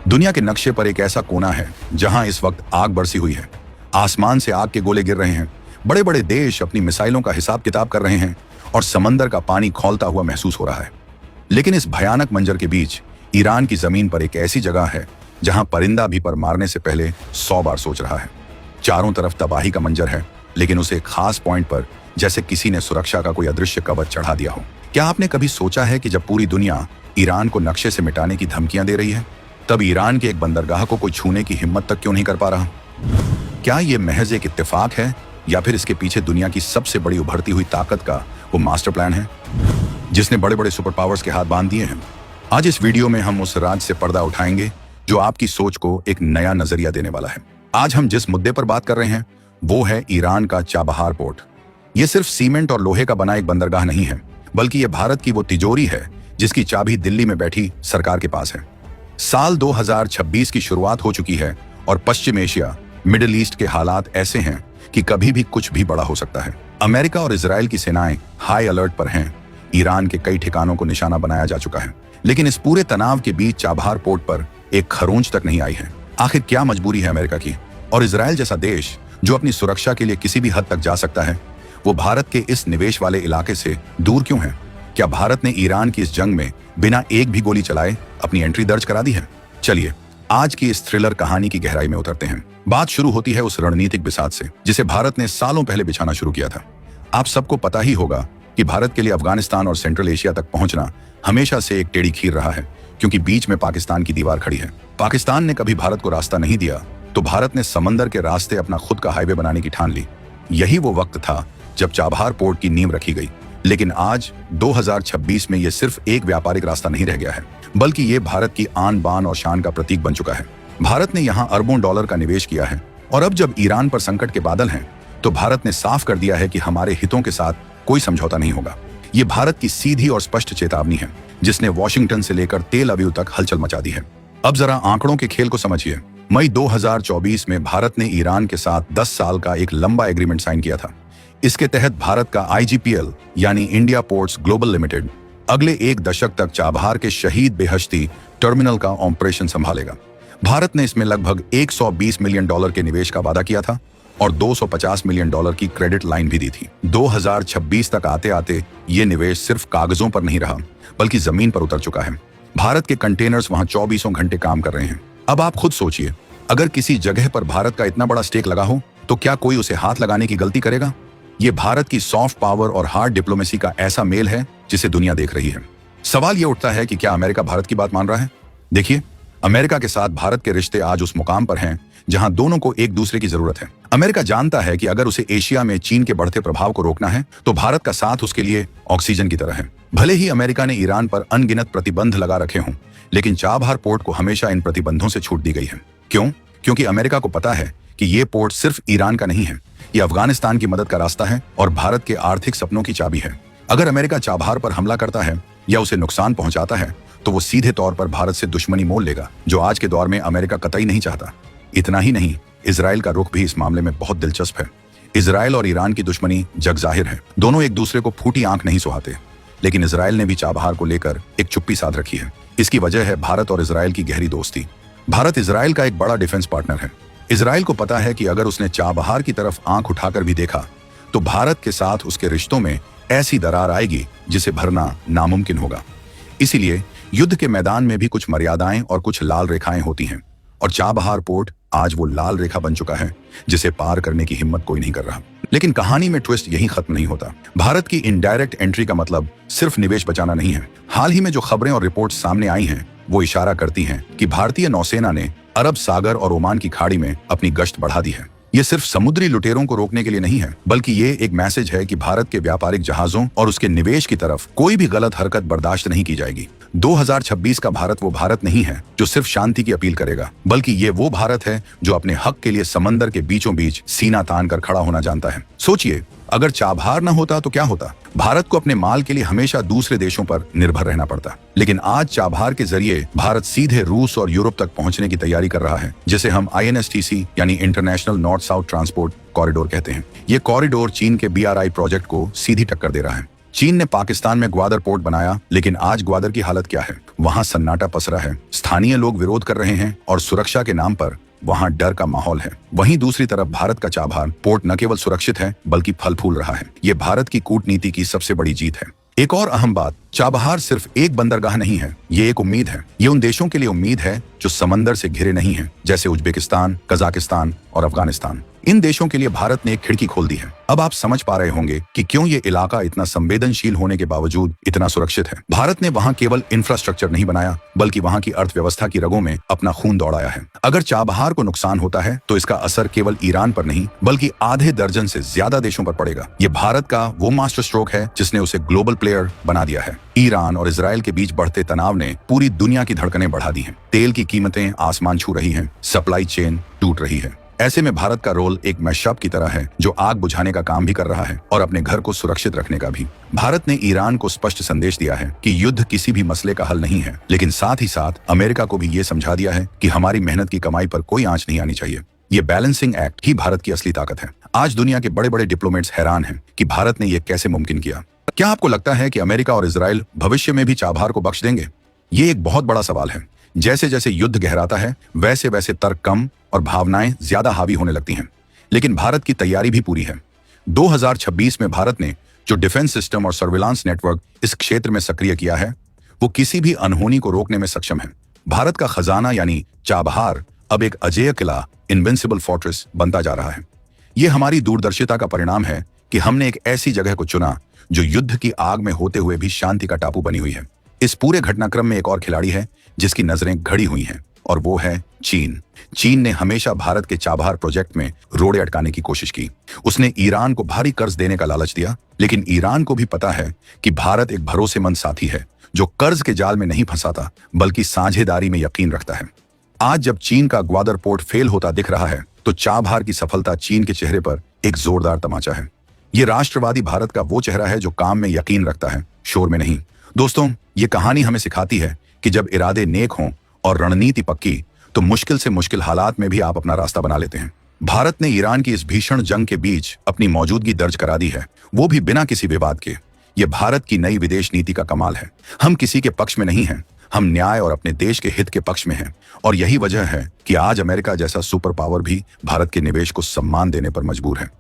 दुनिया के नक्शे पर एक ऐसा कोना है जहां इस वक्त आग बरसी हुई है। आसमान से आग के गोले गिर रहे हैं, बड़े बड़े देश अपनी मिसाइलों का हिसाब किताब कर रहे हैं और समंदर का पानी खौलता हुआ महसूस हो रहा है। लेकिन इस भयानक मंजर के बीच ईरान की जमीन पर एक ऐसी जगह है जहां परिंदा भी पर मारने से पहले 100 बार सोच रहा है। चारों तरफ तबाही का मंजर है, लेकिन उसे एक खास पॉइंट पर जैसे किसी ने सुरक्षा का कोई अदृश्य कवच चढ़ा दिया हो। क्या आपने कभी सोचा है कि जब पूरी दुनिया ईरान को नक्शे से मिटाने की धमकियां दे रही है, तब ईरान के एक बंदरगाह को कोई छूने की हिम्मत तक क्यों नहीं कर पा रहा? क्या ये महज एक इत्तेफाक है या फिर इसके पीछे दुनिया की सबसे बड़ी उभरती हुई ताकत का वो मास्टर प्लान है जिसने बड़े बड़े सुपर पावर्स के हाथ बांध दिए हैं? आज इस वीडियो में हम उस राज से पर्दा उठाएंगे जो आपकी सोच को एक नया नजरिया देने वाला है। आज हम जिस मुद्दे पर बात कर रहे हैं वो है ईरान का चाबहार पोर्ट। ये सिर्फ सीमेंट और लोहे का बना एक बंदरगाह नहीं है, बल्कि ये भारत की वो तिजोरी है जिसकी चाबी दिल्ली में बैठी सरकार के पास है। साल 2026 की शुरुआत हो चुकी है और पश्चिम एशिया, मिडिल ईस्ट के हालात ऐसे हैं कि कभी भी कुछ भी बड़ा हो सकता है। अमेरिका और इजराइल की सेनाएं हाई अलर्ट पर हैं। ईरान के कई ठिकानों को निशाना बनाया जा चुका है, लेकिन इस पूरे तनाव के बीच चाबहार पोर्ट पर एक खरोंच तक नहीं आई है। आखिर क्या मजबूरी है अमेरिका की और इजराइल जैसा देश जो अपनी सुरक्षा के लिए किसी भी हद तक जा सकता है, वो भारत के इस निवेश वाले इलाके से दूर क्यों है? क्या भारत ने ईरान की इस जंग में बिना एक भी गोली चलाए अपनी एंट्री दर्ज करा दी है? चलिए आज की इस थ्रिलर कहानी की गहराई में उतरते हैं। बात शुरू होती है उस रणनीतिक बिसात से जिसे भारत ने सालों पहले बिछाना शुरू किया था। आप सबको पता ही होगा कि भारत के लिए अफगानिस्तान और सेंट्रल एशिया तक पहुंचना हमेशा से एक टेढ़ी खीर रहा है, क्योंकि बीच में पाकिस्तान की दीवार खड़ी है। पाकिस्तान ने कभी भारत को रास्ता नहीं दिया, तो भारत ने समंदर के रास्ते अपना खुद का हाईवे बनाने की ठान ली। यही वो वक्त था जब चाबहार पोर्ट की नींव रखी गई। लेकिन आज 2026 में यह सिर्फ एक व्यापारिक रास्ता नहीं रह गया है, बल्कि ये भारत की आन बान और शान का प्रतीक बन चुका है। भारत ने यहाँ अरबों डॉलर का निवेश किया है और अब जब ईरान पर संकट के बादल हैं, तो भारत ने साफ कर दिया है कि हमारे हितों के साथ कोई समझौता नहीं होगा। ये भारत की सीधी और स्पष्ट चेतावनी है जिसने वॉशिंगटन से लेकर तेल अवीव तक हलचल मचा दी है। अब जरा आंकड़ों के खेल को समझिए। मई 2024 में भारत ने ईरान के साथ 10 साल का एक लंबा एग्रीमेंट साइन किया था। इसके तहत भारत का IGPL यानी इंडिया पोर्ट्स ग्लोबल लिमिटेड अगले एक दशक तक चाबहार के शहीद बेहश्ती टर्मिनल का ऑपरेशन संभालेगा। भारत ने इसमें लगभग 120 मिलियन डॉलर के निवेश का वादा किया था और 250 मिलियन डॉलर की क्रेडिट लाइन भी दी थी। 2026 तक आते आते ये निवेश सिर्फ कागजों पर नहीं रहा, बल्कि जमीन पर उतर चुका है। भारत के कंटेनर्स वहां 24 घंटे काम कर रहे हैं। अब आप खुद सोचिए, अगर किसी जगह पर भारत का इतना बड़ा स्टेक लगा हो तो क्या कोई उसे हाथ लगाने की गलती करेगा? ये भारत की सॉफ्ट पावर और हार्ड डिप्लोमेसी का ऐसा मेल है जिसे दुनिया देख रही है। सवाल ये उठता है कि क्या अमेरिका भारत की बात मान रहा है? देखिए, अमेरिका के साथ भारत के रिश्ते आज उस मुकाम पर हैं जहां दोनों को एक दूसरे की जरूरत है। अमेरिका जानता है कि अगर उसे एशिया में चीन के बढ़ते प्रभाव को रोकना है तो भारत का साथ उसके लिए ऑक्सीजन की तरह है। भले ही अमेरिका ने ईरान पर अनगिनत प्रतिबंध लगा रखे हों, लेकिन चाबहार पोर्ट को हमेशा इन प्रतिबंधों से छूट दी गई है। क्यों? क्योंकि अमेरिका को पता है कि ये पोर्ट सिर्फ ईरान का नहीं है, ये अफगानिस्तान की मदद का रास्ता है और भारत के आर्थिक सपनों की चाबी है। अगर अमेरिका चाबहार पर हमला करता है या उसे नुकसान पहुंचाता है तो वो सीधे तौर पर भारत से दुश्मनी मोल लेगा, जो आज के दौर में अमेरिका कतई नहीं चाहता। इतना ही नहीं, इजराइल का रुख भी इस मामले में बहुत दिलचस्प है। इजराइल और ईरान की दुश्मनी जग जाहिर है, दोनों एक दूसरे को फूटी आंख नहीं सुहाते, लेकिन इजराइल ने भी चाबहार को लेकर एक चुप्पी साध रखी है। इसकी वजह है भारत और इजराइल की गहरी दोस्ती। भारत इजराइल का एक बड़ा डिफेंस पार्टनर है। इजराइल को पता है कि अगर उसने चाबहार की तरफ आंख उठाकर भी देखा तो भारत के साथ उसके रिश्तों में ऐसी दरार आएगी जिसे भरना नामुमकिन होगा। इसीलिए युद्ध के मैदान में भी कुछ मर्यादाएं और कुछ लाल रेखाएं होती हैं, और चाबहार पोर्ट आज वो लाल रेखा बन चुका है जिसे पार करने की हिम्मत कोई नहीं कर रहा। लेकिन कहानी में ट्विस्ट यहीं खत्म नहीं होता। भारत की इनडायरेक्ट एंट्री का मतलब सिर्फ निवेश बचाना नहीं है। हाल ही में जो खबरें और रिपोर्ट सामने आई हैं वो इशारा करती हैं कि भारतीय नौसेना ने अरब सागर और ओमान की खाड़ी में अपनी गश्त बढ़ा दी है। ये सिर्फ समुद्री लुटेरों को रोकने के लिए नहीं है, बल्कि ये एक मैसेज है कि भारत के व्यापारिक जहाजों और उसके निवेश की तरफ कोई भी गलत हरकत बर्दाश्त नहीं की जाएगी। 2026 का भारत वो भारत नहीं है जो सिर्फ शांति की अपील करेगा, बल्कि ये वो भारत है जो अपने हक के लिए समंदर के बीचों बीच सीना तान कर खड़ा होना जानता है। सोचिए, अगर चाबहार न होता तो क्या होता? भारत को अपने माल के लिए हमेशा दूसरे देशों पर निर्भर रहना पड़ता। लेकिन आज चाबहार के जरिए भारत सीधे रूस और यूरोप तक पहुंचने की तैयारी कर रहा है, जिसे हम INSTC यानी international north south transport corridor कहते हैं। ये कॉरिडोर चीन के BRI प्रोजेक्ट को सीधी टक्कर दे रहा है। चीन ने पाकिस्तान में ग्वादर पोर्ट बनाया, लेकिन आज ग्वादर की हालत क्या है? वहां सन्नाटा पसरा है, स्थानीय लोग विरोध कर रहे हैं और सुरक्षा के नाम पर वहां डर का माहौल है। वहीं दूसरी तरफ भारत का चाबहार पोर्ट न केवल सुरक्षित है बल्कि फल फूल रहा है। ये भारत की कूटनीति की सबसे बड़ी जीत है। एक और अहम बात, चाबहार सिर्फ एक बंदरगाह नहीं है, ये एक उम्मीद है। ये उन देशों के लिए उम्मीद है जो समंदर से घिरे नहीं हैं, जैसे उज्बेकिस्तान, कजाकिस्तान और अफगानिस्तान। इन देशों के लिए भारत ने एक खिड़की खोल दी है। अब आप समझ पा रहे होंगे कि क्यों ये इलाका इतना संवेदनशील होने के बावजूद इतना सुरक्षित है। भारत ने वहां केवल इंफ्रास्ट्रक्चर नहीं बनाया, बल्कि वहां की अर्थव्यवस्था की रगों में अपना खून दौड़ाया है। अगर चाबहार को नुकसान होता है तो इसका असर केवल ईरान पर नहीं बल्कि आधे दर्जन से ज्यादा देशों पर पड़ेगा। ये भारत का वो मास्टर स्ट्रोक है जिसने उसे ग्लोबल प्लेयर बना दिया है। ईरान और इजराइल के बीच बढ़ते तनाव ने पूरी दुनिया की धड़कनें बढ़ा दी हैं। तेल की कीमतें आसमान छू रही हैं, सप्लाई चेन टूट रही है। ऐसे में भारत का रोल एक मैशअप की तरह है, जो आग बुझाने का काम भी कर रहा है और अपने घर को सुरक्षित रखने का भी। भारत ने ईरान को स्पष्ट संदेश दिया है कि युद्ध किसी भी मसले का हल नहीं है, लेकिन साथ ही साथ अमेरिका को भी ये समझा दिया है कि हमारी मेहनत की कमाई पर कोई आंच नहीं आनी चाहिए। ये बैलेंसिंग एक्ट ही भारत की असली ताकत है। आज दुनिया के बड़े बड़े डिप्लोमेट्स हैरान हैं कि भारत ने यह कैसे मुमकिन किया। क्या आपको लगता है कि अमेरिका और इजराइल भविष्य में भी चाबहार को बख्श देंगे? ये एक बहुत बड़ा सवाल है। जैसे जैसे युद्ध गहराता है, वैसे वैसे तर्क कम और भावनाएं ज्यादा हावी होने लगती हैं। लेकिन भारत की तैयारी भी पूरी है। 2026 में भारत ने जो डिफेंस सिस्टम और सर्विलांस नेटवर्क इस क्षेत्र में सक्रिय किया है, वो किसी भी अनहोनी को रोकने में सक्षम है। भारत का खजाना यानी चाबहार अब एक अजेय किला, इनविंसिबल फोर्ट्रेस बनता जा रहा है। ये हमारी दूरदर्शिता का परिणाम है कि हमने एक ऐसी जगह को चुना जो युद्ध की आग में होते हुए भी शांति का टापू बनी हुई है। इस पूरे घटनाक्रम में एक और खिलाड़ी है जिसकी नजरें घड़ी हुई हैं, और वो है चीन। चीन ने हमेशा भारत के चाबहार प्रोजेक्ट में रोड़े अटकाने की कोशिश की। उसने ईरान को भारी कर्ज देने का लालच दिया, लेकिन ईरान को भी पता है कि भारत एक भरोसेमंद साथी है जो कर्ज के जाल में नहीं फंसाता बल्कि साझेदारी में यकीन रखता है। आज जब चीन का ग्वादर पोर्ट फेल होता दिख रहा है, तो चाबहार की सफलता चीन के चेहरे पर एक जोरदार तमाचा है। ये राष्ट्रवादी भारत का वो चेहरा है जो काम में यकीन रखता है, शोर में नहीं। दोस्तों, ये कहानी हमें सिखाती है कि जब इरादे नेक हों और रणनीति पक्की, तो मुश्किल से मुश्किल हालात में भी आप अपना रास्ता बना लेते हैं। भारत ने ईरान की इस भीषण जंग के बीच अपनी मौजूदगी दर्ज करा दी है, वो भी बिना किसी विवाद के। ये भारत की नई विदेश नीति का कमाल है। हम किसी के पक्ष में नहीं हैं, हम न्याय और अपने देश के हित के पक्ष में हैं। और यही वजह है कि आज अमेरिका जैसा सुपर पावर भी भारत के निवेश को सम्मान देने पर मजबूर है।